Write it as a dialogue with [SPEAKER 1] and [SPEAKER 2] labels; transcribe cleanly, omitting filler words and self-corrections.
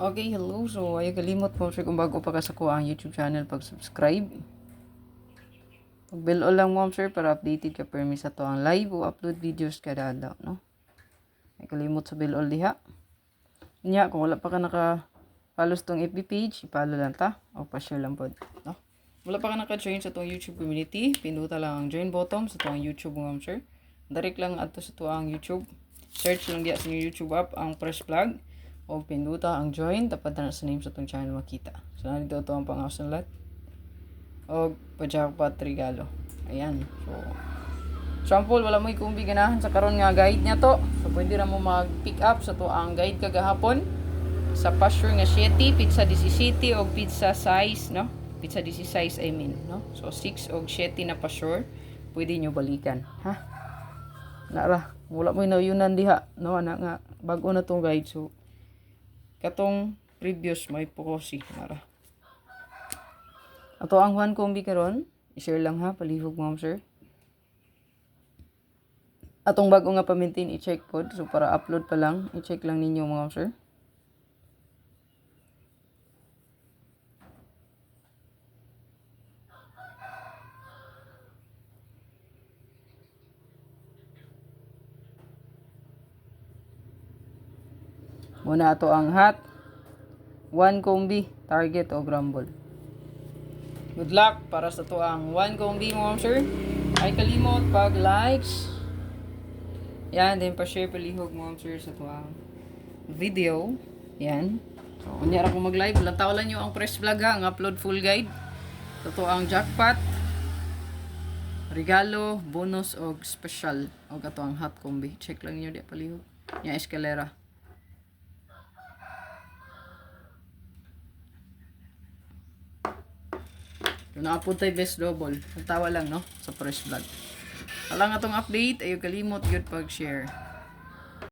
[SPEAKER 1] Okay, hello. So, ayaw kalimot po sir kung bago pa ka sa ko ang YouTube channel pag-subscribe. Pag-bell all lang mo sir para updated ka permi sa to ang live o upload videos kada adlaw, no? Ay kalimot sa bell all diha. Nya kung wala pa ka naka-follow tong FB page, i-follow lang ta o pa-share lang pod, no? Wala pa ka naka-join sa tong YouTube community, pinduta lang ang join button sa tong YouTube mo sir. Direct lang adto sa to ang YouTube. Search lang diya sa YouTube app ang Press Plug. O pinduta ang join, tapad na sa name sa itong channel makita. So, nandito ito ang pang-house ng lahat. O pa-jackpot regalo. Ayan. So, sample, wala mo ikumbi ganahan sa karon nga guide niya to. So, pwede na mo mag-pick up sa to ang guide kagahapon. Sa pasture nga 7, pizza 17 o pizza size, no? Pizza 16 size, I mean, no? So, 6 o 7 na pasture, pwede nyo balikan. Ha? Nara, wala mo inayunan diha. No, anak nga, bago na tong guide. So, katong previous may pukosi mara. Ato ang Juan Combi karon, i-share lang ha, palihog mo sir. Atong bago nga pa-maintain i-check pod, so para upload pa lang, i-check lang ninyo mga sir. Muna ato ang hot, Juan Combi, target o grumble. Good luck para sa to ang Juan Combi mo sir. Ay kalimot pag likes. Yan, then pa-share palihog mo sir sa to ang video. Yan. So, kunyara kung mag-live, lantawalan nyo ang Press Vlog ha, ang upload full guide. Ito ang jackpot, regalo, bonus o special. O ito ang hot combi. Check lang nyo di palihog. Yan, escalera. Kung na-upload tayo best double, tawa lang no, sa Press Vlog. Alang atong update, ayaw kalimot yun pag-share.